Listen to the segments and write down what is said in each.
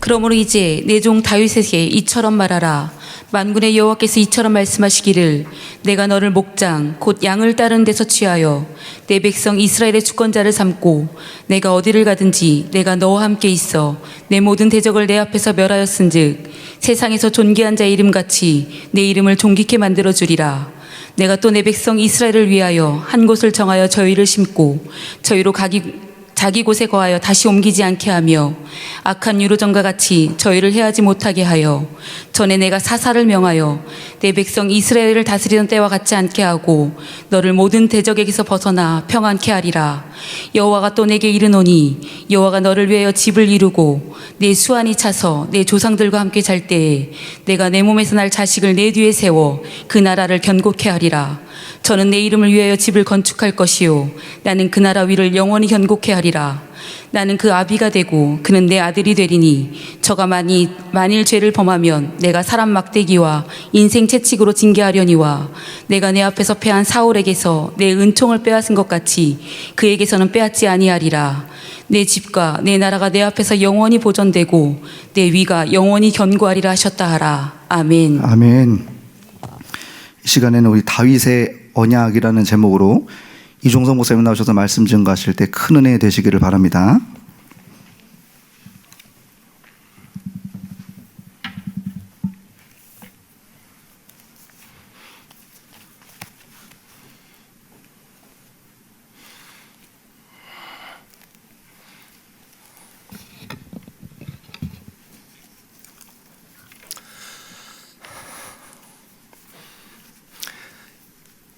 그러므로 이제 내 종 다윗에게 이처럼 말하라. 만군의 여호와께서 이처럼 말씀하시기를 내가 너를 목장 곧 양을 따르는 데서 취하여 내 백성 이스라엘의 주권자를 삼고 내가 어디를 가든지 내가 너와 함께 있어 내 모든 대적을 내 앞에서 멸하였은즉 세상에서 존귀한 자의 이름같이 내 이름을 존귀케 만들어주리라. 내가 또 내 백성 이스라엘을 위하여 한 곳을 정하여 저희를 심고 저희로 자기 곳에 거하여 다시 옮기지 않게 하며 악한 유로전과 같이 저희를 해하지 못하게 하여 전에 내가 사사를 명하여 내 백성 이스라엘을 다스리던 때와 같지 않게 하고 너를 모든 대적에게서 벗어나 평안케 하리라. 여호와가 또 내게 이르노니 여호와가 너를 위하여 집을 이루고 내 수완이 차서 내 조상들과 함께 잘 때에 내가 내 몸에서 날 자식을 내 뒤에 세워 그 나라를 견고케 하리라. 저는 내 이름을 위하여 집을 건축할 것이요 나는 그 나라 위를 영원히 견고케 하리라. 나는 그 아비가 되고 그는 내 아들이 되리니 저가 만일 죄를 범하면 내가 사람 막대기와 인생 채찍으로 징계하려니와 내가 내 앞에서 패한 사울에게서 내 은총을 빼앗은 것 같이 그에게서는 빼앗지 아니하리라. 내 집과 내 나라가 내 앞에서 영원히 보존되고 내 위가 영원히 견고하리라 하셨다 하라. 아멘. 아멘. 이 시간에는 우리 다윗의 언약이라는 제목으로 이종성 목사님 나오셔서 말씀 증거하실 때 큰 은혜 되시기를 바랍니다.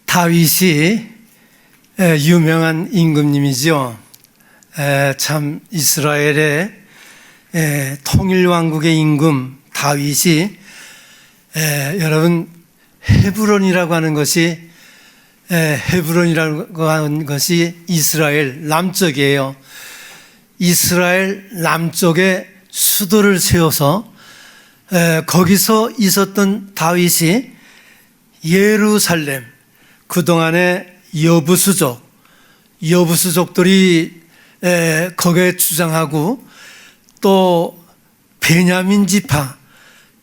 다윗이 유명한 임금님이죠. 참 이스라엘의 통일왕국의 임금 다윗이 여러분 헤브론이라고 하는 것이 이스라엘 남쪽이에요. 이스라엘 남쪽에 수도를 세워서 거기서 있었던 다윗이 예루살렘, 그동안에 여부수족들이 거기에 주장하고 또 베냐민 지파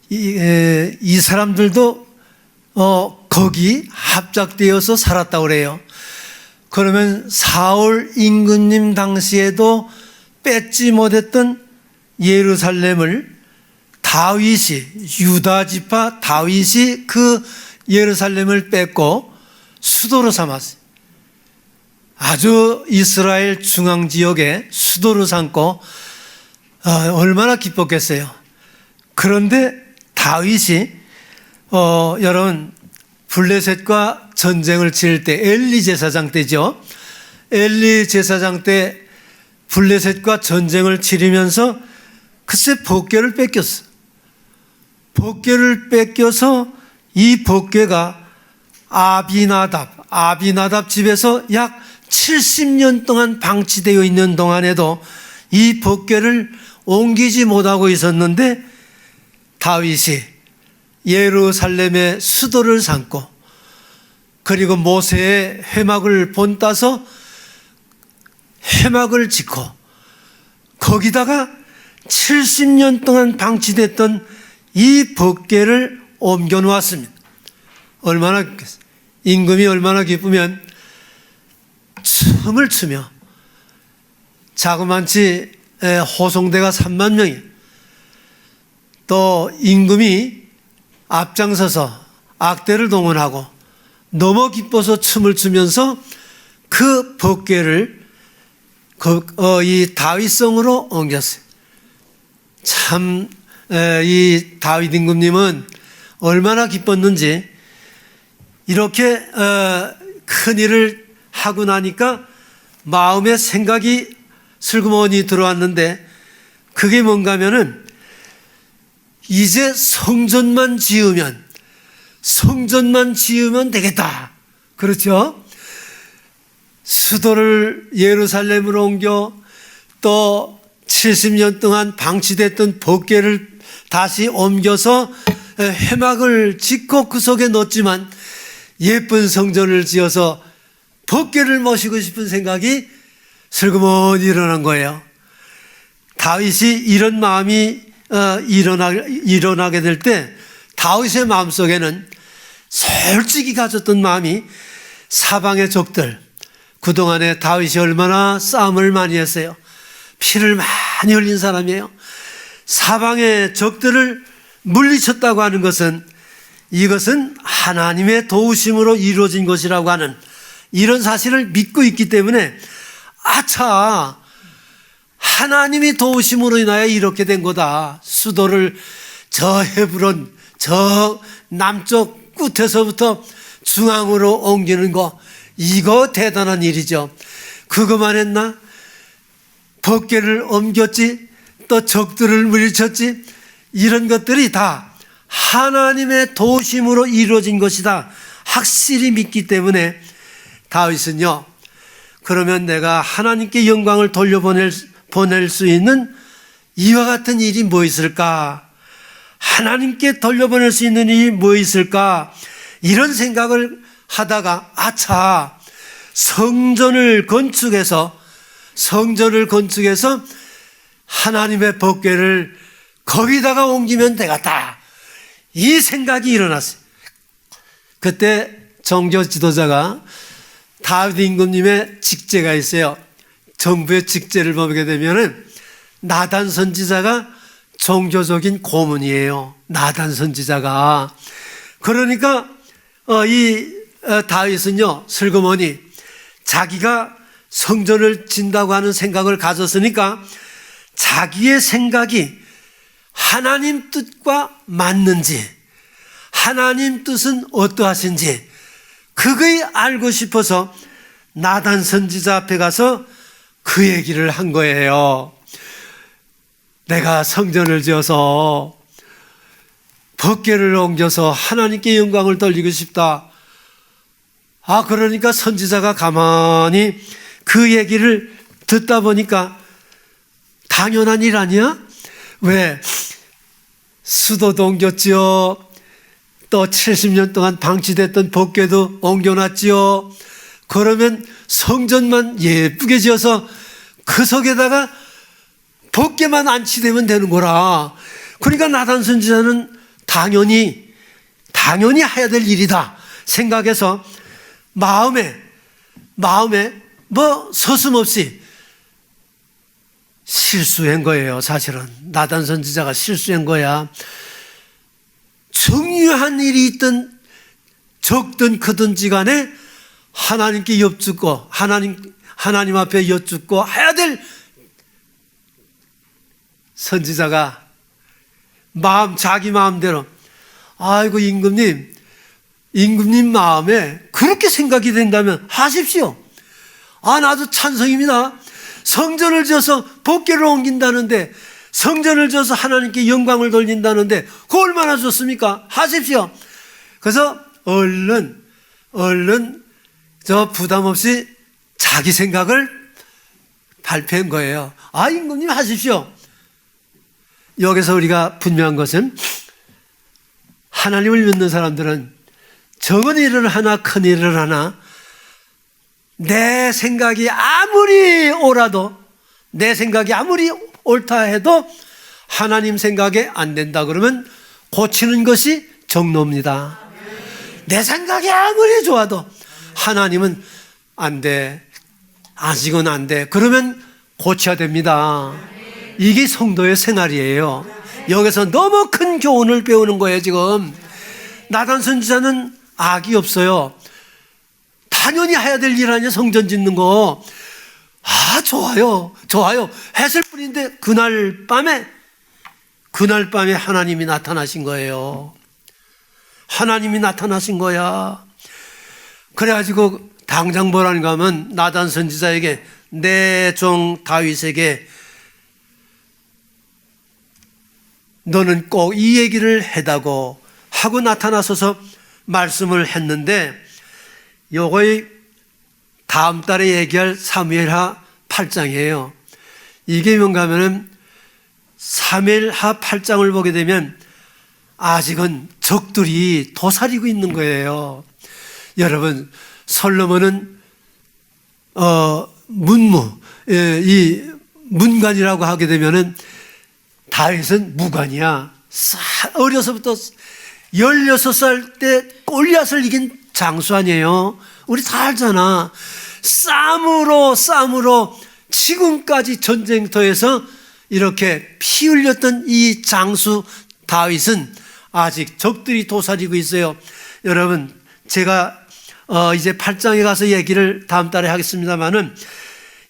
이 사람들도 거기 합작되어서 살았다고 그래요. 그러면 사울 임금님 당시에도 뺏지 못했던 예루살렘을 다윗이 유다 지파 다윗이 그 예루살렘을 뺏고 수도로 삼았어요. 아주 이스라엘 중앙 지역에 수도로 삼고 얼마나 기뻤겠어요. 그런데 다윗이 여러분 블레셋과 전쟁을 치를 때 엘리 제사장 때죠. 엘리 제사장 때 블레셋과 전쟁을 치르면서 글쎄 법궤를 뺏겼어. 법궤를 뺏겨서 이 법궤가 아비나답 집에서 약 70년 동안 방치되어 있는 동안에도 이 법궤를 옮기지 못하고 있었는데 다윗이 예루살렘의 수도를 삼고 그리고 모세의 회막을 본따서 회막을 짓고 거기다가 70년 동안 방치됐던 이 법궤를 옮겨 놓았습니다. 얼마나 기쁘겠어요. 임금이 얼마나 기쁘면 춤을 추며 자그만치 호송대가 3만 명이 또 임금이 앞장서서 악대를 동원하고 너무 기뻐서 춤을 추면서 그 법궤를 이 다윗성으로 옮겼어요. 참 이 다윗 임금님은 얼마나 기뻤는지 이렇게 큰 일을 하고 나니까 마음에 생각이 슬그머니 들어왔는데 그게 뭔가 하면은 이제 성전만 지으면 되겠다. 그렇죠? 수도를 예루살렘으로 옮겨 또 70년 동안 방치됐던 법궤를 다시 옮겨서 회막을 짓고 그 속에 넣었지만 예쁜 성전을 지어서 법궤를 모시고 싶은 생각이 슬그머니 일어난 거예요. 다윗이 이런 마음이 일어나게 될 때 다윗의 마음속에는 솔직히 가졌던 마음이 사방의 적들, 그동안에 다윗이 얼마나 싸움을 많이 했어요. 피를 많이 흘린 사람이에요. 사방의 적들을 물리쳤다고 하는 것은 이것은 하나님의 도우심으로 이루어진 것이라고 하는 이런 사실을 믿고 있기 때문에 아차, 하나님이 도우심으로 인하여 이렇게 된 거다. 수도를 저 헤브론 저 남쪽 끝에서부터 중앙으로 옮기는 거, 이거 대단한 일이죠. 그거만 했나? 법궤를 옮겼지, 또 적들을 물리쳤지, 이런 것들이 다 하나님의 도우심으로 이루어진 것이다 확실히 믿기 때문에 다윗은요, 그러면 내가 하나님께 영광을 보낼 수 있는 이와 같은 일이 뭐 있을까? 하나님께 돌려보낼 수 있는 일이 뭐 있을까? 이런 생각을 하다가 아차, 성전을 건축해서 하나님의 법궤를 거기다가 옮기면 되겠다, 이 생각이 일어났어요. 그때 종교 지도자가 다윗 임금님의 직제가 있어요. 정부의 직제를 보게 되면은 나단 선지자가 종교적인 고문이에요. 나단 선지자가. 그러니까 다윗은요, 슬그머니 자기가 성전을 진다고 하는 생각을 가졌으니까 자기의 생각이 하나님 뜻과 맞는지, 하나님 뜻은 어떠하신지 그걸 알고 싶어서 나단 선지자 앞에 가서 그 얘기를 한 거예요. 내가 성전을 지어서 법궤를 옮겨서 하나님께 영광을 돌리고 싶다. 그러니까 선지자가 가만히 그 얘기를 듣다 보니까 당연한 일 아니야? 왜? 수도도 옮겼지요. 또 70년 동안 방치됐던 법궤도 옮겨놨지요. 그러면 성전만 예쁘게 지어서 그 속에다가 법궤만 안치되면 되는 거라. 그러니까 나단 선지자는 당연히 해야 될 일이다 생각해서 마음에 뭐 서슴없이 실수한 거예요. 사실은 나단 선지자가 실수한 거야. 중요한 일이 있든 적든 크든지 간에 하나님께 여쭙고 하나님 앞에 여쭙고 해야 될 선지자가 자기 마음대로, 아이고 임금님 마음에 그렇게 생각이 된다면 하십시오. 나도 찬성입니다. 성전을 지어서 법궤를 옮긴다는데, 성전을 지어서 하나님께 영광을 돌린다는데 그거 얼마나 좋습니까? 하십시오. 그래서 얼른 저 부담 없이 자기 생각을 발표한 거예요. 임금님 하십시오. 여기서 우리가 분명한 것은 하나님을 믿는 사람들은 적은 일을 하나 큰 일을 하나 내 생각이 아무리 옳아도, 내 생각이 아무리 옳다 해도 하나님 생각에 안 된다 그러면 고치는 것이 정로입니다. 내 생각이 아무리 좋아도 하나님은 안 돼, 아직은 안 돼, 그러면 고쳐야 됩니다. 이게 성도의 생활이에요. 여기서 너무 큰 교훈을 배우는 거예요. 지금 나단 선지자는 악이 없어요. 당연히 해야 될 일 아니야, 성전 짓는 거. 좋아요 했을 뿐인데 그날 밤에 하나님이 나타나신 거예요. 하나님이 나타나신 거야. 그래가지고 당장 뭐라는가 하면 나단 선지자에게, 내 종 다윗에게 너는 꼭 이 얘기를 해다고 하고 나타나서서 말씀을 했는데, 요거의 다음 달에 얘기할 사무엘하 8장이에요. 이게 뭔가 하면은 사무엘하 8장을 보게 되면 아직은 적들이 도사리고 있는 거예요. 여러분, 솔로몬은 이 문관이라고 하게 되면은 다윗은 무관이야. 어려서부터 16살 때 골리앗을 이긴 장수 아니에요. 우리 다 알잖아. 싸움으로 지금까지 전쟁터에서 이렇게 피 흘렸던 이 장수 다윗은 아직 적들이 도사리고 있어요. 여러분, 제가 이제 8장에 가서 얘기를 다음 달에 하겠습니다만은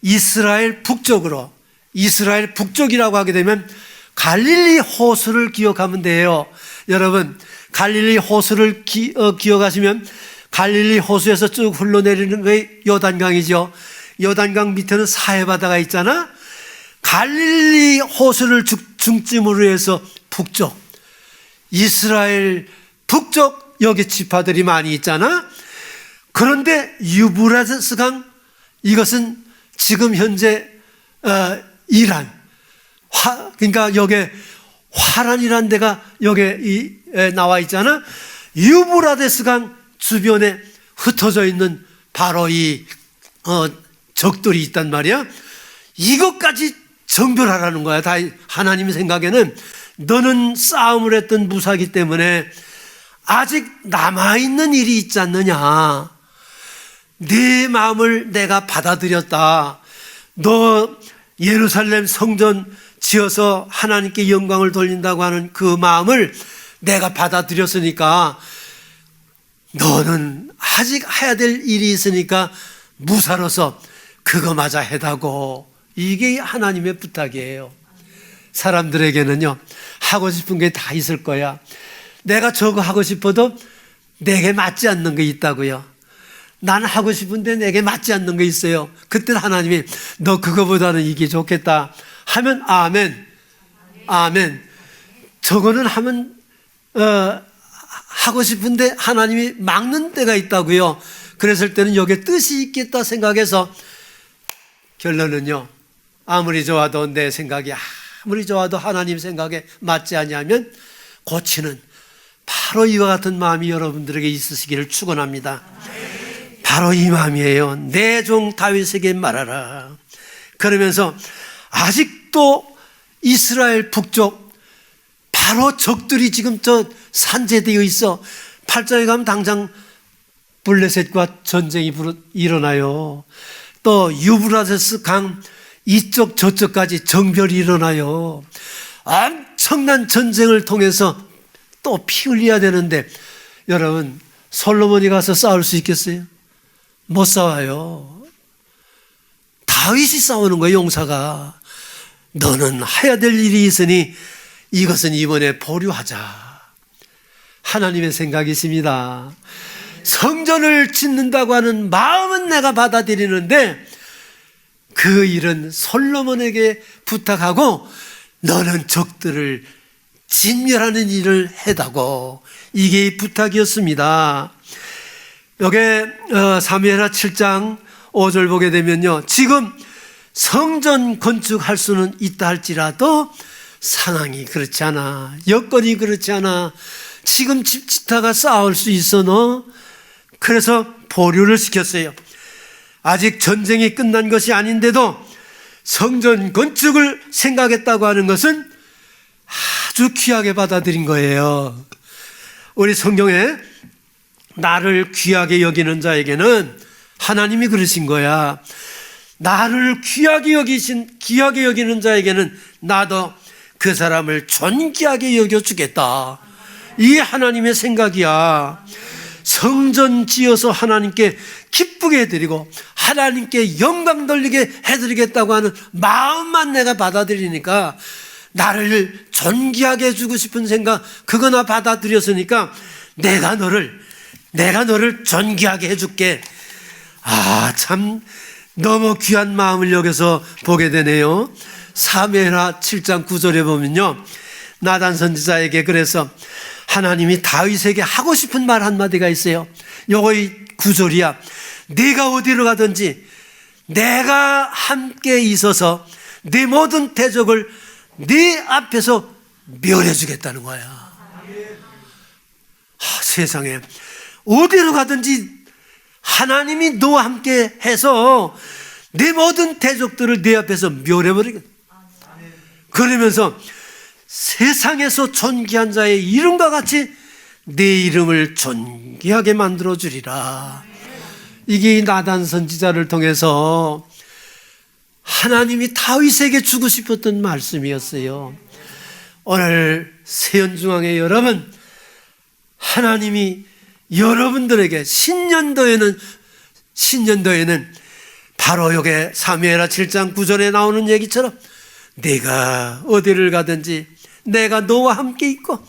이스라엘 북쪽이라고 하게 되면 갈릴리 호수를 기억하면 돼요. 여러분, 갈릴리 호수를 기억하시면 갈릴리 호수에서 쭉 흘러내리는 게 요단강이죠. 요단강 밑에는 사해바다가 있잖아. 갈릴리 호수를 중심으로 해서 북쪽, 이스라엘 북쪽 여기 지파들이 많이 있잖아. 그런데 유브라데스강, 이것은 지금 현재 이란, 그러니까 여기 화란이라는 데가 여기 나와 있잖아. 유브라데스강 주변에 흩어져 있는 바로 이 적들이 있단 말이야. 이것까지 정별하라는 거야. 다 하나님 생각에는 너는 싸움을 했던 무사기 때문에 아직 남아있는 일이 있지 않느냐. 네 마음을 내가 받아들였다. 너 예루살렘 성전 지어서 하나님께 영광을 돌린다고 하는 그 마음을 내가 받아들였으니까 너는 아직 해야 될 일이 있으니까 무사로서 그거마저 해다고. 이게 하나님의 부탁이에요. 사람들에게는요, 하고 싶은 게 다 있을 거야. 내가 저거 하고 싶어도 내게 맞지 않는 게 있다고요. 나는 하고 싶은데 내게 맞지 않는 게 있어요. 그때 하나님이 너 그거보다는 이게 좋겠다 하면 아멘, 아멘. 저거는 하면 하고 싶은데 하나님이 막는 때가 있다고요. 그랬을 때는 여기에 뜻이 있겠다 생각해서 결론은요, 아무리 좋아도 내 생각이 아무리 좋아도 하나님 생각에 맞지 않냐면 고치는 바로 이와 같은 마음이 여러분들에게 있으시기를 축원합니다. 바로 이 마음이에요. 내 종 다윗에게 말하라. 그러면서 아직도 이스라엘 북쪽 바로 적들이 지금 저 산재되어 있어. 8장에 가면 당장 블레셋과 전쟁이 일어나요. 또 유브라데스 강 이쪽 저쪽까지 정별이 일어나요. 엄청난 전쟁을 통해서 또 피 흘려야 되는데 여러분, 솔로몬이 가서 싸울 수 있겠어요? 못 싸워요. 다윗이 싸우는 거예요. 용사가. 너는 해야 될 일이 있으니 이것은 이번에 보류하자. 하나님의 생각이십니다. 성전을 짓는다고 하는 마음은 내가 받아들이는데 그 일은 솔로몬에게 부탁하고 너는 적들을 진멸하는 일을 해다고. 이게 부탁이었습니다. 여기 사무엘하 7장 5절 보게 되면요, 지금 성전 건축할 수는 있다 할지라도 상황이 그렇지 않아, 여건이 그렇지 않아, 지금 집 짓다가 싸울 수 있어 너. 그래서 보류를 시켰어요. 아직 전쟁이 끝난 것이 아닌데도 성전 건축을 생각했다고 하는 것은 아주 귀하게 받아들인 거예요. 우리 성경에 나를 귀하게 여기는 자에게는 하나님이 그러신 거야. 나를 귀하게 여기는 자에게는 나도 그 사람을 존귀하게 여겨주겠다. 이게 하나님의 생각이야. 성전 지어서 하나님께 기쁘게 해드리고 하나님께 영광 돌리게 해드리겠다고 하는 마음만 내가 받아들이니까, 나를 존귀하게 해주고 싶은 생각 그거나 받아들였으니까 내가 너를 존귀하게 해줄게. 참 너무 귀한 마음을 여기서 보게 되네요. 사무엘하 7장 9절에 보면요, 나단 선지자에게 그래서 하나님이 다윗에게 하고 싶은 말 한마디가 있어요. 요거 9절이야. 네가 어디로 가든지 내가 함께 있어서 네 모든 대적을 네 앞에서 멸해 주겠다는 거야. 세상에, 어디로 가든지 하나님이 너와 함께 해서 네 모든 대적들을 네 앞에서 멸해버리겠다. 그러면서 세상에서 존귀한 자의 이름과 같이 내 이름을 존귀하게 만들어 주리라. 이게 나단 선지자를 통해서 하나님이 다윗에게 주고 싶었던 말씀이었어요. 오늘 세연중앙의 여러분, 하나님이 여러분들에게 신년도에는 바로 여기 사무엘하 7장 9절에 나오는 얘기처럼 내가 어디를 가든지 내가 너와 함께 있고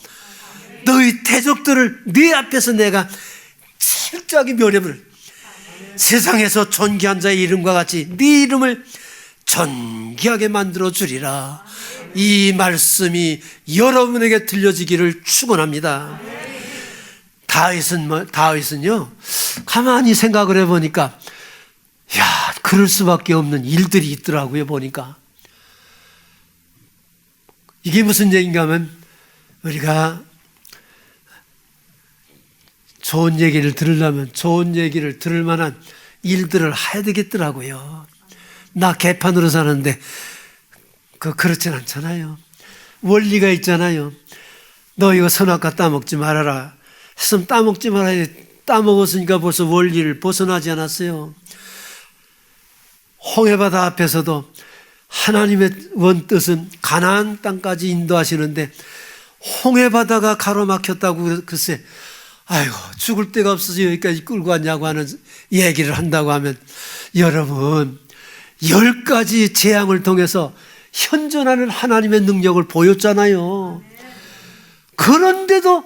너희 대적들을 네 앞에서 내가 철저하게 멸해버릴, 세상에서 존귀한 자의 이름과 같이 네 이름을 존귀하게 만들어 주리라. 이 말씀이 여러분에게 들려지기를 축원합니다. 다윗은요, 가만히 생각을 해보니까 그럴 수밖에 없는 일들이 있더라고요. 보니까 이게 무슨 얘기인가 하면, 우리가 좋은 얘기를 들으려면 좋은 얘기를 들을 만한 일들을 해야 되겠더라고요. 나 개판으로 사는데 그렇진 않잖아요. 원리가 있잖아요. 너 이거 선악과 따먹지 말아라 했으면 따먹지 말아야 돼. 따먹었으니까 벌써 원리를 벗어나지 않았어요. 홍해바다 앞에서도 하나님의 원뜻은 가나안 땅까지 인도하시는데 홍해바다가 가로막혔다고 글쎄, 아이고 죽을 데가 없어서 여기까지 끌고 왔냐고 하는 얘기를 한다고 하면, 여러분 10가지 재앙을 통해서 현존하는 하나님의 능력을 보였잖아요. 그런데도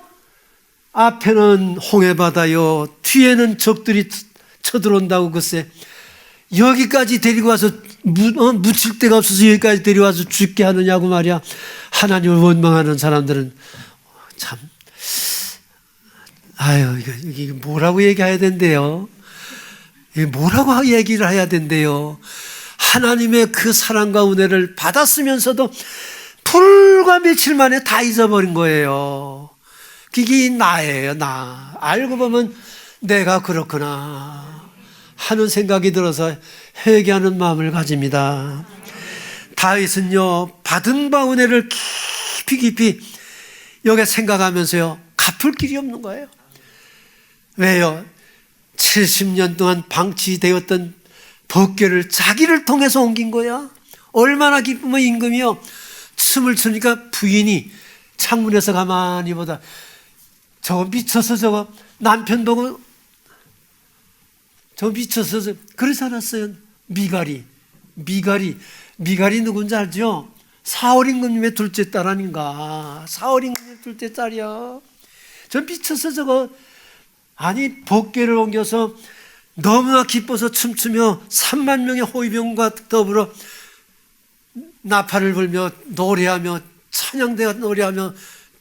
앞에는 홍해바다요, 뒤에는 적들이 쳐들어온다고 글쎄 여기까지 데리고 와서 묻힐 데가 없어서 여기까지 데려와서 죽게 하느냐고 말이야. 하나님을 원망하는 사람들은 참, 이게 뭐라고 얘기해야 된대요? 이게 뭐라고 얘기를 해야 된대요? 하나님의 그 사랑과 은혜를 받았으면서도 불과 며칠 만에 다 잊어버린 거예요. 그게 나예요, 나. 알고 보면 내가 그렇구나 하는 생각이 들어서 회개하는 마음을 가집니다. 다윗은요, 받은 바 은혜를 깊이 여기 생각하면서요, 갚을 길이 없는 거예요. 왜요? 70년 동안 방치되었던 법궤를 자기를 통해서 옮긴 거야. 얼마나 기쁘면 임금이요, 춤을 추니까 부인이 창문에서 가만히 보다 저거 미쳐서 저거 남편 보고 저 미쳐서 그러지 않았어요. 미갈이 누군지 알죠? 사울 임금님의 둘째 딸 아닌가? 사울 임금님의 둘째 딸이야. 저 미쳐서 저거, 아니 법궤를 옮겨서 너무나 기뻐서 춤추며 3만 명의 호위병과 더불어 나팔을 불며 노래하며 찬양대가 노래하며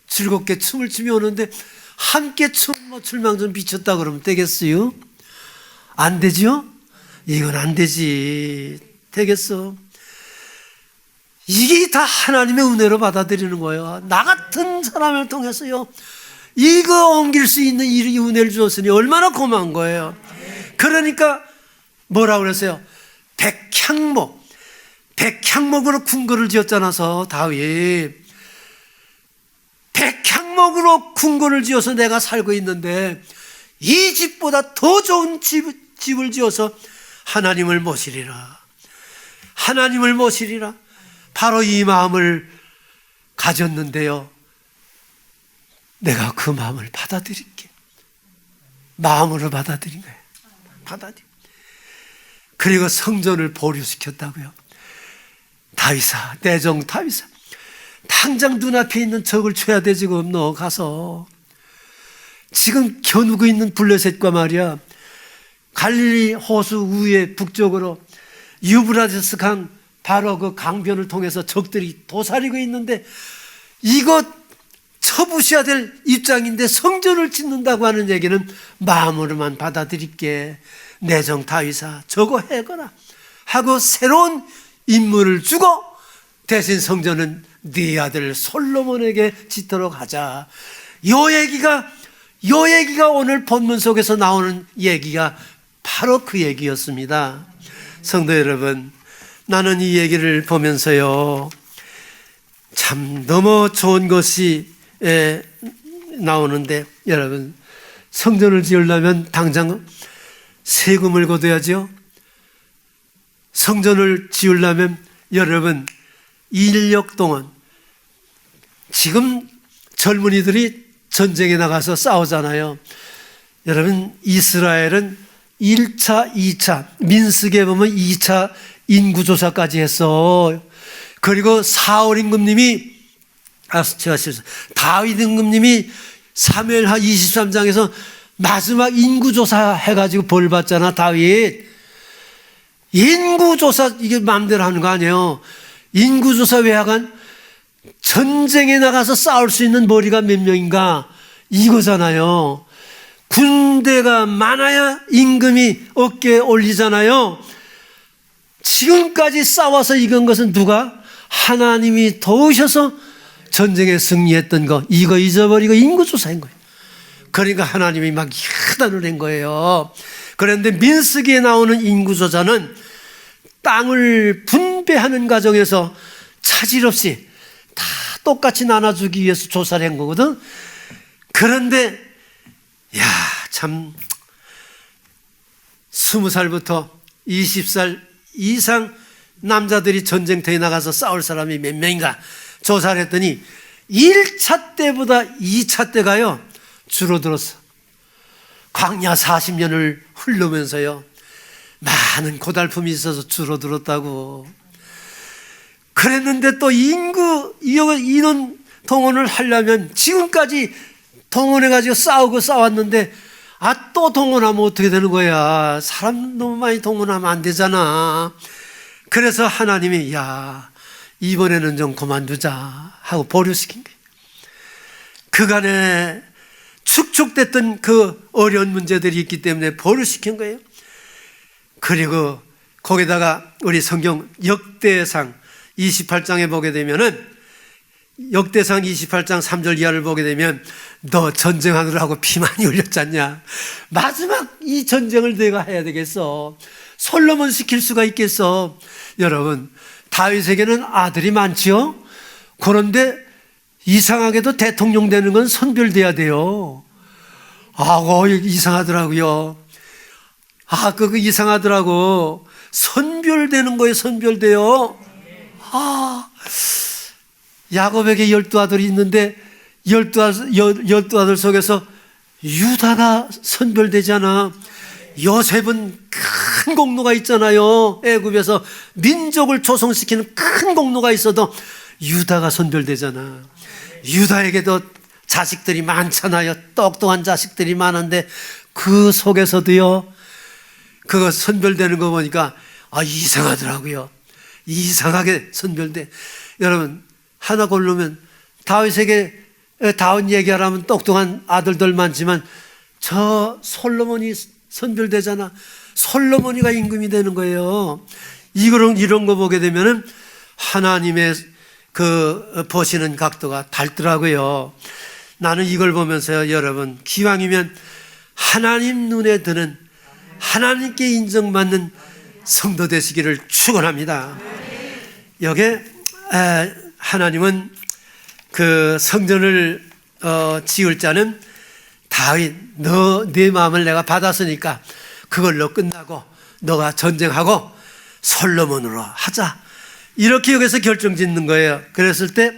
즐겁게 춤을 추며 오는데 함께 춤을 좀 미쳤다 그러면 되겠어요? 안 되죠? 이건 안 되지. 되겠어? 이게 다 하나님의 은혜로 받아들이는 거예요. 나 같은 사람을 통해서요, 이거 옮길 수 있는 이 은혜를 주었으니 얼마나 고마운 거예요. 그러니까 뭐라고 그랬어요? 백향목으로 궁궐을 지었잖아서 다윗. 백향목으로 궁궐을 지어서 내가 살고 있는데 이 집보다 더 좋은 집을 지어서 하나님을 모시리라. 하나님을 모시리라. 바로 이 마음을 가졌는데요, 내가 그 마음을 받아들일게. 마음으로 받아들인 거예요. 그리고 성전을 보류시켰다고요. 다윗아, 내정 다윗아, 당장 눈앞에 있는 적을 쳐야 돼. 지금 너 가서 지금 겨누고 있는 블레셋과 말이야, 갈릴리 호수 우에 북쪽으로 유브라데스 강, 바로 그 강변을 통해서 적들이 도사리고 있는데 이거 쳐부셔야 될 입장인데 성전을 짓는다고 하는 얘기는 마음으로만 받아들일게. 내정 다윗아, 저거 해거라 하고 새로운 임무를 주고 대신 성전은 네 아들 솔로몬에게 짓도록 하자. 요 얘기가 오늘 본문 속에서 나오는 얘기가 바로 그 얘기였습니다. 성도 여러분, 나는 이 얘기를 보면서요, 참 너무 좋은 것이 나오는데, 여러분, 성전을 지으려면 당장 세금을 걷어야죠. 성전을 지으려면 여러분 인력 동원, 지금 젊은이들이 전쟁에 나가서 싸우잖아요. 여러분, 이스라엘은 1차, 2차, 민수기에 보면 2차 인구조사까지 했어. 그리고 사울 임금님이, 다윗 임금님이 사무엘하 23장에서 마지막 인구조사 해가지고 벌 받잖아, 다윗. 인구조사, 이게 마음대로 하는 거 아니에요. 인구조사 왜 하간? 전쟁에 나가서 싸울 수 있는 머리가 몇 명인가? 이거잖아요. 군대가 많아야 임금이 어깨에 올리잖아요. 지금까지 싸워서 이긴 것은 누가? 하나님이 도우셔서 전쟁에 승리했던 거, 이거 잊어버리고 인구조사한 거예요. 그러니까 하나님이 막 야단을 낸 거예요. 그런데 민수기에 나오는 인구조사는 땅을 분배하는 과정에서 차질 없이 다 똑같이 나눠주기 위해서 조사를 한 거거든. 그런데 참 20살부터 20살 이상 남자들이 전쟁터에 나가서 싸울 사람이 몇 명인가 조사를 했더니 1차 때보다 2차 때가요 줄어들었어. 광야 40년을 흐르면서요 많은 고달픔이 있어서 줄어들었다고. 그랬는데 또 인원 동원을 하려면, 지금까지 동원해가지고 싸우고 싸웠는데 또 동원하면 어떻게 되는 거야? 사람 너무 많이 동원하면 안 되잖아. 그래서 하나님이 이번에는 좀 그만두자 하고 보류시킨 거예요. 그간에 축적됐던 그 어려운 문제들이 있기 때문에 보류시킨 거예요. 그리고 거기다가 우리 성경 역대상 28장에 보게 되면은, 역대상 28장 3절 이하를 보게 되면, 너 전쟁하느라고 피 많이 흘렸잖냐? 마지막 이 전쟁을 내가 해야 되겠어. 솔로몬 시킬 수가 있겠어. 여러분, 다윗에게는 아들이 많지요? 그런데 이상하게도 대통령 되는 건 선별돼야 돼요. 이상하더라고요. 그거 이상하더라고. 선별되는 거에 선별돼요. 야곱에게 12아들이 있는데 12아들 속에서 유다가 선별되잖아. 요셉은 큰 공로가 있잖아요. 애굽에서 민족을 조성시키는 큰 공로가 있어도 유다가 선별되잖아. 유다에게도 자식들이 많잖아요. 똑똑한 자식들이 많은데 그 속에서도요, 그거 선별되는 거 보니까 이상하더라고요. 이상하게 선별돼. 여러분, 하나 고르면 다윗에게, 다윗 얘기하라면 똑똑한 아들들 많지만 저 솔로몬이 선별되잖아. 솔로몬이가 임금이 되는 거예요. 이런 거 보게 되면은 하나님의 그 보시는 각도가 달더라고요. 나는 이걸 보면서요, 여러분, 기왕이면 하나님 눈에 드는, 하나님께 인정받는 성도 되시기를 축원합니다. 여기에 하나님은 그 성전을 지을 자는 다윗, 네 마음을 내가 받았으니까 그걸로 끝나고 너가 전쟁하고 솔로몬으로 하자, 이렇게 여기서 결정짓는 거예요. 그랬을 때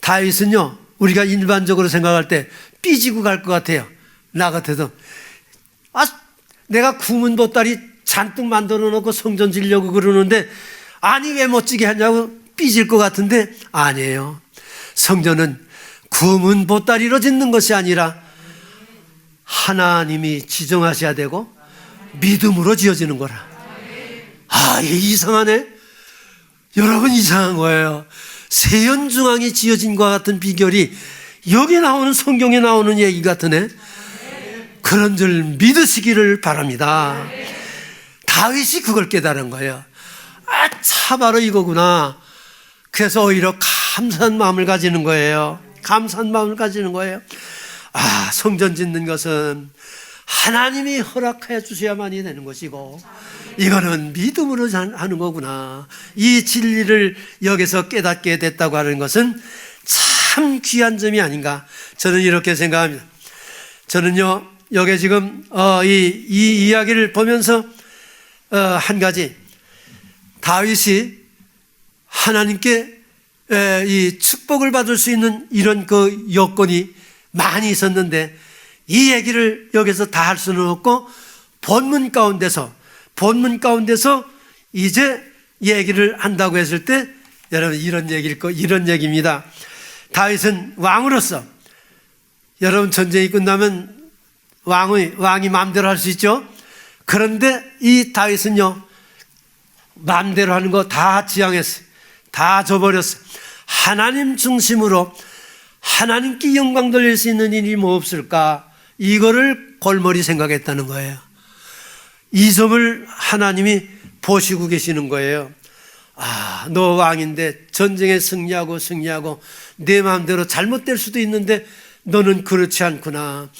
다윗은요, 우리가 일반적으로 생각할 때 삐지고 갈 것 같아요. 나 같아도 내가 구문 보따리 잔뜩 만들어 놓고 성전 지려고 그러는데 왜 멋지게 하냐고 삐질 것 같은데 아니에요. 성전은 구문 보따리로 짓는 것이 아니라 하나님이 지정하셔야 되고 믿음으로 지어지는 거라. 이게 이상하네. 여러분, 이상한 거예요. 세연중앙이 지어진 것과 같은 비결이 여기 나오는, 성경에 나오는 얘기 같으네. 그런 줄 믿으시기를 바랍니다. 다윗이 그걸 깨달은 거예요. 바로 이거구나. 그래서 오히려 감사한 마음을 가지는 거예요. 감사한 마음을 가지는 거예요. 성전 짓는 것은 하나님이 허락해 주셔야만이 되는 것이고 이거는 믿음으로 하는 거구나. 이 진리를 여기서 깨닫게 됐다고 하는 것은 참 귀한 점이 아닌가, 저는 이렇게 생각합니다. 저는요, 여기 지금 이 이야기를 보면서 한 가지, 다윗이 하나님께 이 축복을 받을 수 있는 이런 그 여건이 많이 있었는데, 이 얘기를 여기서 다 할 수는 없고 본문 가운데서 이제 얘기를 한다고 했을 때, 여러분 이런 얘기입니다. 다윗은 왕으로서, 여러분 전쟁이 끝나면 왕이 마음대로 할 수 있죠. 그런데 이 다윗은요, 마음대로 하는 거 다 지향했어요. 다 저버렸어요. 하나님 중심으로 하나님께 영광 돌릴 수 있는 일이 뭐 없을까, 이거를 골머리 생각했다는 거예요. 이 점을 하나님이 보시고 계시는 거예요. 아, 너 왕인데 전쟁에 승리하고 내 마음대로 잘못될 수도 있는데 너는 그렇지 않구나.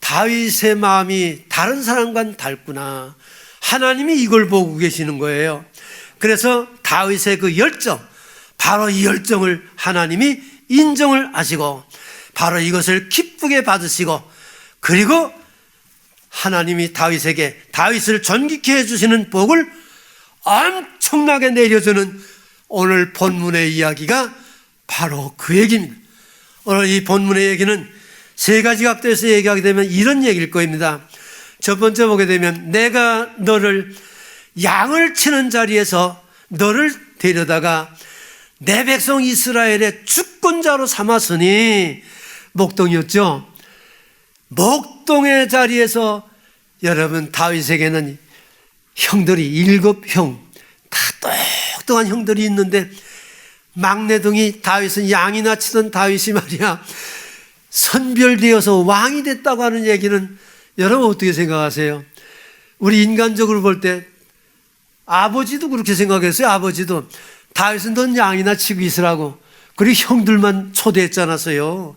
다윗의 마음이 다른 사람과는 다르구나. 하나님이 이걸 보고 계시는 거예요. 그래서 다윗의 그 열정, 바로 이 열정을 하나님이 인정을 하시고, 바로 이것을 기쁘게 받으시고, 그리고 하나님이 다윗을 존귀케 해주시는 복을 엄청나게 내려주는 오늘 본문의 이야기가 바로 그 얘기입니다. 오늘 이 본문의 얘기는 세 가지 각도에서 얘기하게 되면 이런 얘기일 겁니다. 첫 번째 보게 되면, 내가 너를 양을 치는 자리에서 너를 데려다가 내 백성 이스라엘의 주권자로 삼았으니, 목동이었죠. 목동의 자리에서, 여러분 다윗에게는 형들이 7형, 다 똑똑한 형들이 있는데, 막내둥이 다윗은 양이나 치던 다윗이 말이야, 선별되어서 왕이 됐다고 하는 얘기는 여러분 어떻게 생각하세요? 우리 인간적으로 볼 때 아버지도 그렇게 생각했어요. 아버지도 다윗은 넌 양이나 치고 있으라고, 그리고 형들만 초대했잖아요.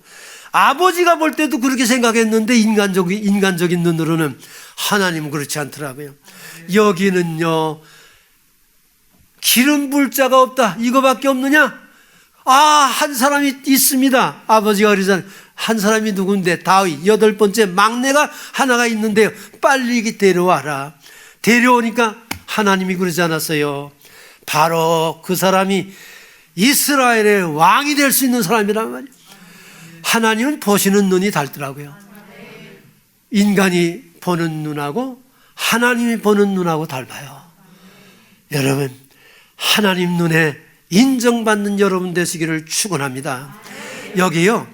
아버지가 볼 때도 그렇게 생각했는데, 인간적인 눈으로는. 하나님은 그렇지 않더라고요. 여기는요, 기름 부을 자가 없다, 이거밖에 없느냐? 한 사람이 있습니다. 아버지가 그러잖아요. 한 사람이 누군데? 다윗, 8번째 막내가 하나가 있는데요, 빨리 데려와라. 데려오니까 하나님이 그러지 않았어요. 바로 그 사람이 이스라엘의 왕이 될 수 있는 사람이란 말이에요. 하나님은 보시는 눈이 다르더라고요. 인간이 보는 눈하고 하나님이 보는 눈하고 달라요. 여러분, 하나님 눈에 인정받는 여러분 되시기를 축원합니다. 여기요,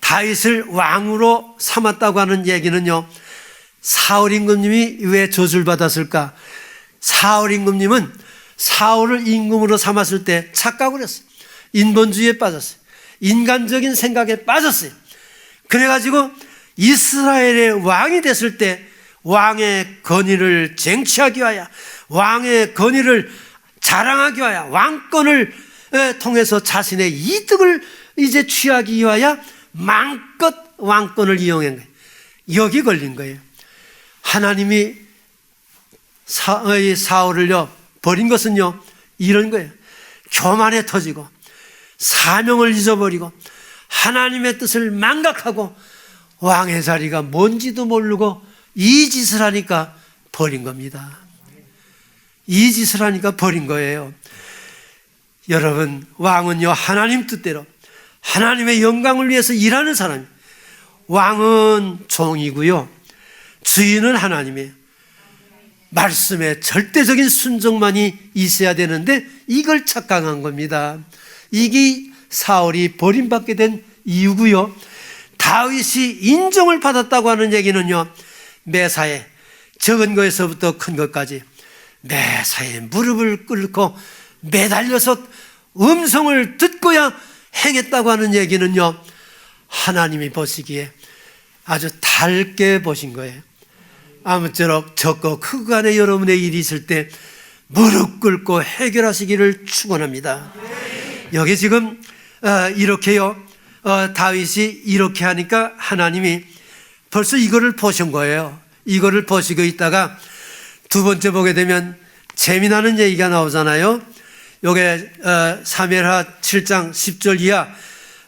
다윗을 왕으로 삼았다고 하는 얘기는요, 사울 임금님이 왜 저주를 받았을까? 사울 임금님은 사울을 임금으로 삼았을 때 착각을 했어요. 인본주의에 빠졌어요. 인간적인 생각에 빠졌어요. 그래가지고 이스라엘의 왕이 됐을 때 왕의 권위를 쟁취하기 위하여, 왕의 권위를 자랑하기 위하여, 왕권을 통해서 자신의 이득을 이제 취하기 위하여 마음껏 왕권을 이용한 거예요. 여기 걸린 거예요. 하나님이 사울을요 버린 것은요 이런 거예요. 교만에 터지고 사명을 잊어버리고 하나님의 뜻을 망각하고 왕의 자리가 뭔지도 모르고 이 짓을 하니까 버린 겁니다. 이 짓을 하니까 버린 거예요. 여러분, 왕은요 하나님 뜻대로 하나님의 영광을 위해서 일하는 사람이에요. 왕은 종이고요, 주인은 하나님이에요. 말씀에 절대적인 순종만이 있어야 되는데 이걸 착각한 겁니다. 이게 사울이 버림받게 된 이유고요. 다윗이 인정을 받았다고 하는 얘기는요, 매사에 적은 것에서부터 큰 것까지 매사에 무릎을 꿇고 매달려서 음성을 듣고야 행했다고 하는 얘기는요, 하나님이 보시기에 아주 달게 보신 거예요. 아무쪼록 적고 크고 간에 여러분의 일이 있을 때 무릎 꿇고 해결하시기를 축원합니다. 여기 지금 이렇게요, 다윗이 이렇게 하니까 하나님이 벌써 이거를 보신 거예요. 이거를 보시고 있다가 두 번째 보게 되면 재미나는 얘기가 나오잖아요. 요게 사무엘하 7장 10절 이하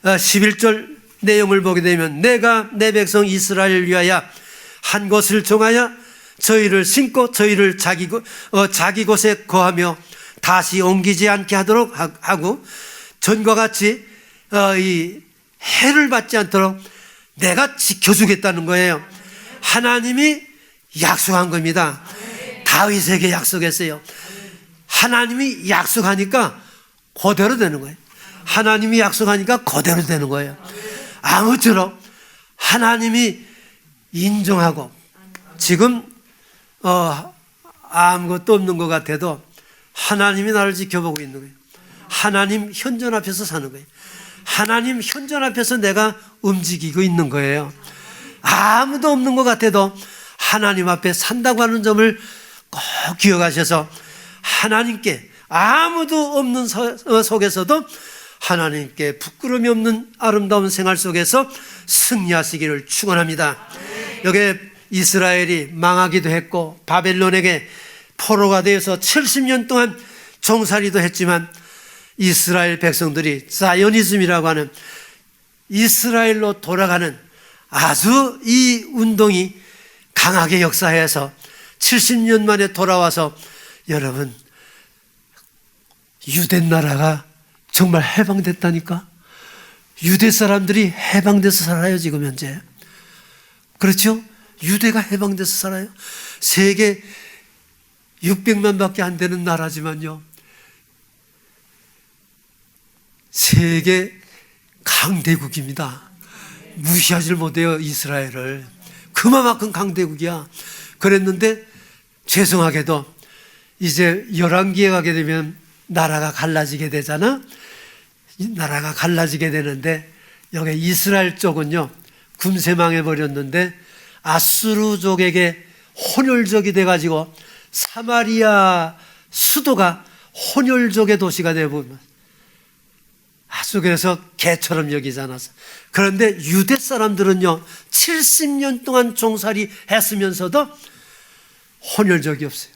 11절 내용을 보게 되면 내가 내 백성 이스라엘을 위하여 한 곳을 정하여 저희를 심고 저희를 자기 곳에 거하며 다시 옮기지 않게 하도록 하고 전과 같이 이 해를 받지 않도록 내가 지켜주겠다는 거예요. 하나님이 약속한 겁니다. 다윗에게 약속했어요. 하나님이 약속하니까 그대로 되는 거예요. 하나님이 약속하니까 그대로 되는 거예요. 아무쪼록 하나님이 인정하고 지금 아무것도 없는 것 같아도 하나님이 나를 지켜보고 있는 거예요. 하나님 현존 앞에서 사는 거예요. 하나님 현존 앞에서 내가 움직이고 있는 거예요. 아무도 없는 것 같아도 하나님 앞에 산다고 하는 점을 꼭 기억하셔서 하나님께 아무도 없는 속에서도 하나님께 부끄러움이 없는 아름다운 생활 속에서 승리하시기를 축원합니다. 여기 이스라엘이 망하기도 했고 바벨론에게 포로가 되어서 70년 동안 종살이도 했지만 이스라엘 백성들이 자이오니즘이라고 하는 이스라엘로 돌아가는 아주 이 운동이 강하게 역사해서 70년 만에 돌아와서 여러분 유대 나라가 정말 해방됐다니까. 유대 사람들이 해방돼서 살아요 지금 현재. 그렇죠? 유대가 해방돼서 살아요. 세계 600만 밖에 안 되는 나라지만요 세계 강대국입니다. 무시하지 못해요 이스라엘을. 그만큼 강대국이야. 그랬는데 죄송하게도 이제 열왕기에 가게 되면 나라가 갈라지게 되잖아. 나라가 갈라지게 되는데 여기 이스라엘 쪽은요 금세 망해버렸는데 아수르족에게 혼혈족이 돼가지고 사마리아 수도가 혼혈족의 도시가 되어보면 아주 그래서 개처럼 여기지 않았어. 그런데 유대 사람들은요 70년 동안 종살이 했으면서도 혼혈족이 없어요.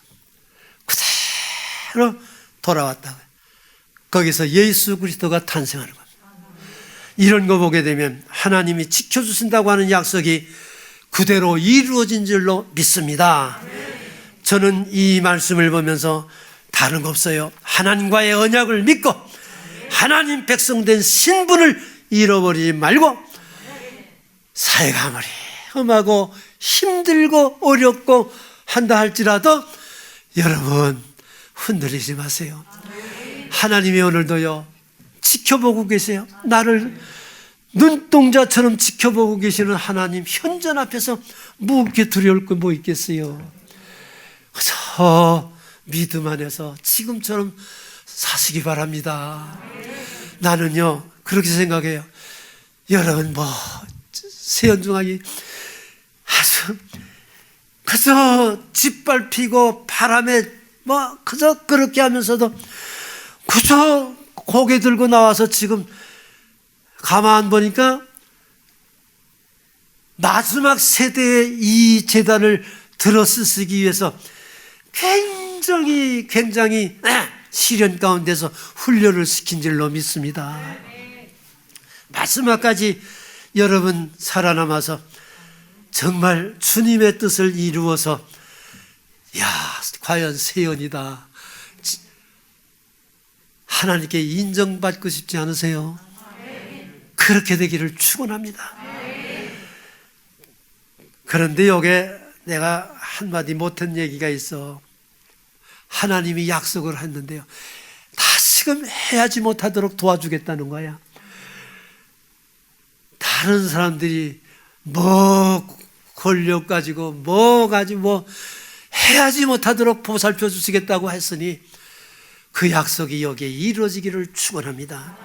그대로 돌아왔다고요. 거기서 예수 그리스도가 탄생하는 겁니다. 이런 거 보게 되면 하나님이 지켜주신다고 하는 약속이 그대로 이루어진 줄로 믿습니다. 저는 이 말씀을 보면서 다른 거 없어요. 하나님과의 언약을 믿고 하나님 백성된 신분을 잃어버리지 말고 사회가 아무리 험하고 힘들고 어렵고 한다 할지라도 여러분 흔들리지 마세요. 하나님이 오늘도요 지켜보고 계세요. 나를 눈동자처럼 지켜보고 계시는 하나님 현존 앞에서 뭐 이렇게 두려울 거 뭐 있겠어요. 그래서 믿음 안에서 지금처럼 사시기 바랍니다. 나는요 그렇게 생각해요. 여러분 뭐 세연중하기 아주 그저 짓밟히고 바람에 뭐 그저 그렇게 하면서도 그저 고개 들고 나와서 지금 가만 보니까 마지막 세대의 이 재단을 들어 쓰기 위해서 굉장히 시련 가운데서 훈련을 시킨 줄로 믿습니다. 마지막까지 여러분 살아남아서 정말 주님의 뜻을 이루어서 야 과연 세연이다 하나님께 인정받고 싶지 않으세요? 그렇게 되기를 축원합니다. 그런데 여기에 내가 한마디 못한 얘기가 있어. 하나님이 약속을 했는데요 다시금 해야지 못하도록 도와주겠다는 거야. 다른 사람들이 뭐 권력 가지고 뭐 가지고 해야지 못하도록 보살펴 주시겠다고 했으니 그 약속이 여기에 이루어지기를 축원합니다.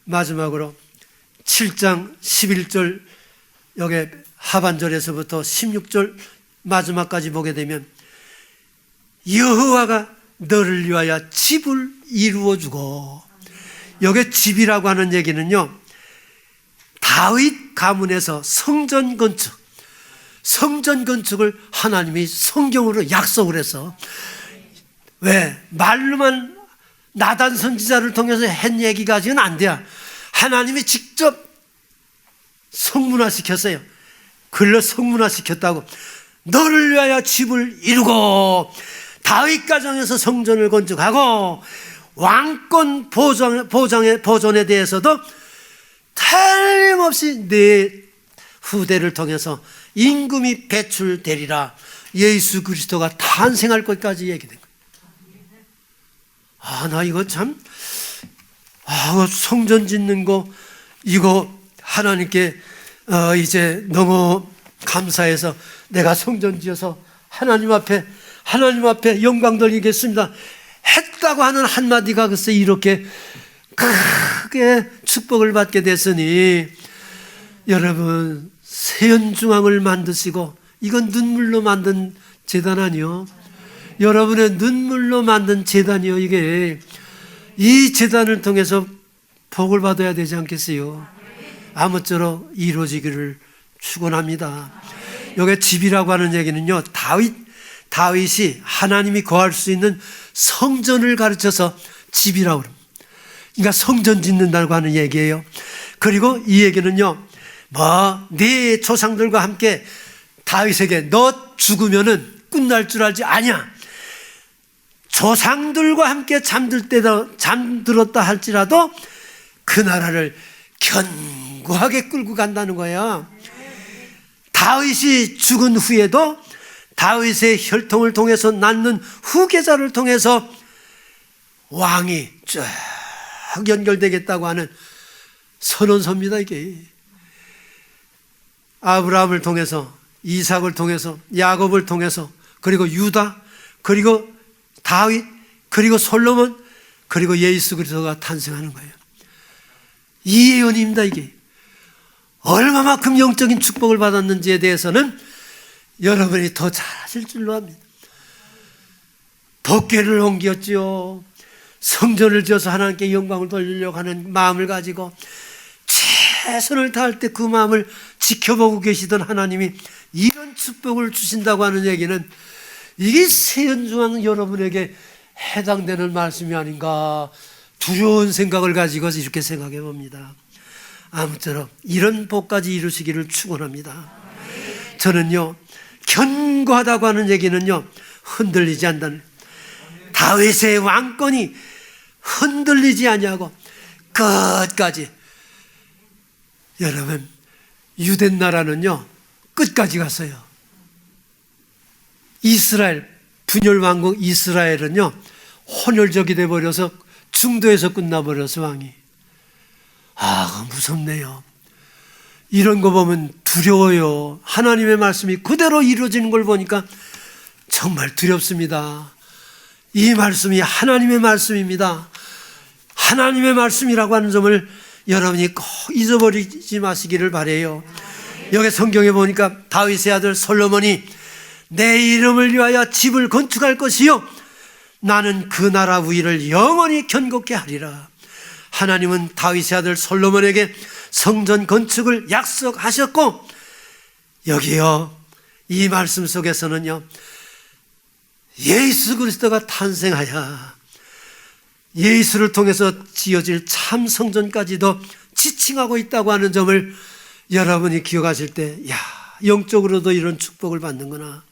마지막으로 7장 11절 여기 하반절에서부터 16절 마지막까지 보게 되면 여호와가 너를 위하여 집을 이루어주고, 여기 집이라고 하는 얘기는요 다윗 가문에서 성전 건축, 성전 건축을 하나님이 성경으로 약속을 해서, 왜? 말로만 나단 선지자를 통해서 한 얘기 가지고는 안 돼요. 하나님이 직접 성문화시켰어요. 글로 성문화시켰다고. 너를 위하여 집을 이루고 다윗 가정에서 성전을 건축하고 왕권 보존에 대해서도 틀림없이 내 후대를 통해서 임금이 배출되리라. 예수 그리스도가 탄생할 것까지 얘기된 거예요. 나 이거 참, 성전 짓는 거 이거 하나님께 이제 너무 감사해서 내가 성전 지어서 하나님 앞에 영광 돌리겠습니다 했다고 하는 한마디가 글쎄 이렇게 크게 축복을 받게 됐으니, 여러분, 세연중앙을 만드시고, 이건 눈물로 만든 제단 아니요, 여러분의 눈물로 만든 제단이요, 이게 이 제단을 통해서 복을 받아야 되지 않겠어요? 아무쪼록 이루어지기를 축원합니다. 여기 집이라고 하는 얘기는요, 다윗이 하나님이 거할 수 있는 성전을 가르쳐서 집이라고 합니다. 그러니까 성전 짓는다고 하는 얘기예요. 그리고 이 얘기는요, 네 조상들과 함께 다윗에게 너 죽으면은 끝날 줄 알지 아냐, 조상들과 함께 잠들었다 할지라도 그 나라를 견고하게 끌고 간다는 거야. 다윗이 죽은 후에도 다윗의 혈통을 통해서 낳는 후계자를 통해서 왕이 쭉 연결되겠다고 하는 선언서입니다. 이게 아브라함을 통해서, 이삭을 통해서, 야곱을 통해서, 그리고 유다, 그리고 다윗, 그리고 솔로몬, 그리고 예수 그리스도가 탄생하는 거예요. 이 예언입니다. 이게 얼마만큼 영적인 축복을 받았는지에 대해서는 여러분이 더 잘 아실 줄로 합니다. 법궤를 옮겼지요. 성전을 지어서 하나님께 영광을 돌리려고 하는 마음을 가지고 최선을 다할 때 그 마음을 지켜보고 계시던 하나님이 이런 축복을 주신다고 하는 얘기는, 이게 세연중앙 여러분에게 해당되는 말씀이 아닌가, 두려운 생각을 가지고 이렇게 생각해 봅니다. 아무쪼록 이런 복까지 이루시기를 축원합니다. 저는요, 견고하다고 하는 얘기는요, 흔들리지 않는다는, 다윗의 왕권이 흔들리지 아니하고 끝까지, 여러분, 유대 나라는요 끝까지 갔어요. 이스라엘, 분열 왕국 이스라엘은요 혼혈적이 돼버려서 중도에서 끝나버려서 왕이, 무섭네요. 이런 거 보면 두려워요. 하나님의 말씀이 그대로 이루어지는 걸 보니까 정말 두렵습니다. 이 말씀이 하나님의 말씀입니다. 하나님의 말씀이라고 하는 점을 여러분이 꼭 잊어버리지 마시기를 바라요. 여기 성경에 보니까 다윗의 아들 솔로몬이 내 이름을 위하여 집을 건축할 것이요 나는 그 나라 위를 영원히 견고케 하리라. 하나님은 다윗의 아들 솔로몬에게 성전 건축을 약속하셨고, 여기요 이 말씀 속에서는요 예수 그리스도가 탄생하여 예수를 통해서 지어질 참 성전까지도 지칭하고 있다고 하는 점을 여러분이 기억하실 때, 영적으로도 이런 축복을 받는구나.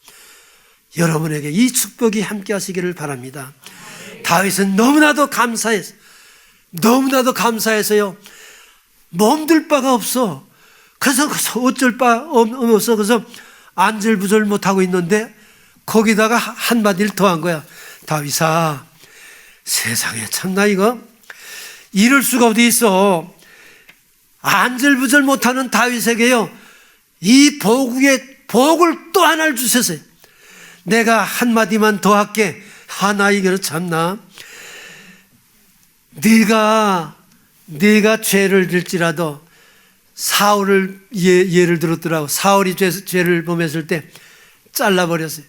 여러분에게 이 축복이 함께 하시기를 바랍니다. 다윗은 너무나도 감사해서요 몸둘 바가 없어. 그래서 어쩔 바 없어. 그래서 안절부절 못하고 있는데 거기다가 한마디를 더한 거야. 다윗아, 세상에 참나 이거 이럴 수가 어디 있어. 안절부절 못하는 다윗에게요 이 복을 또 하나를 주셨어요. 내가 한마디만 더 할게. 하나 이거 참나, 네가 죄를 질지라도, 사울을 예를 들었더라고. 사울이 죄를 범했을 때 잘라버렸어요.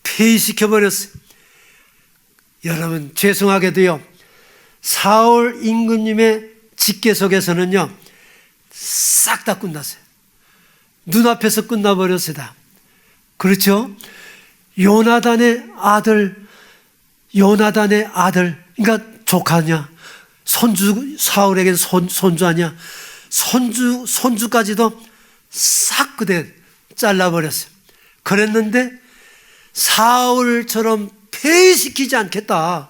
폐위시켜버렸어요. 여러분, 죄송하게도요 사울 임금님의 직계 속에서는요 싹 다 끝났어요. 눈앞에서 끝나버렸습니다. 그렇죠? 요나단의 아들, 그러니까 조카냐, 사울에게는 손주 아니야. 손주까지도 싹 그대 잘라버렸어요. 그랬는데 사울처럼 폐위시키지 않겠다.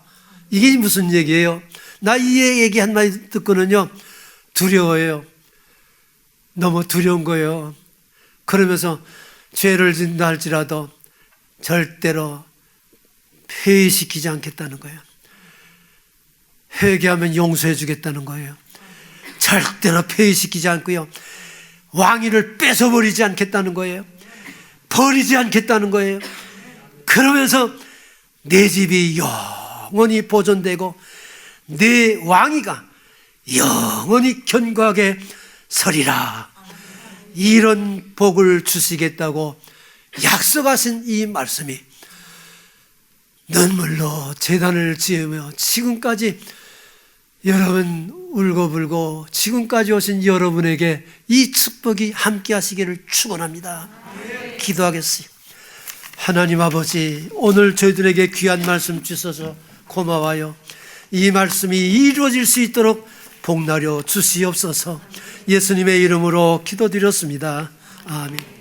이게 무슨 얘기예요? 나 이 얘기 한마디 듣고는요, 두려워요. 너무 두려운 거예요. 그러면서 죄를 짓는다 할지라도 절대로 폐위시키지 않겠다는 거예요. 회개하면 용서해 주겠다는 거예요. 절대로 폐위시키지 않고요, 왕위를 뺏어버리지 않겠다는 거예요. 버리지 않겠다는 거예요. 그러면서 내 집이 영원히 보존되고 내 왕위가 영원히 견고하게 서리라. 이런 복을 주시겠다고 약속하신 이 말씀이 눈물로 제단을 지으며 지금까지 여러분 울고불고 지금까지 오신 여러분에게 이 축복이 함께 하시기를 축원합니다. 기도하겠어요. 하나님 아버지, 오늘 저희들에게 귀한 말씀 주셔서 고마워요. 이 말씀이 이루어질 수 있도록 복나려 주시옵소서. 예수님의 이름으로 기도드렸습니다. 아멘.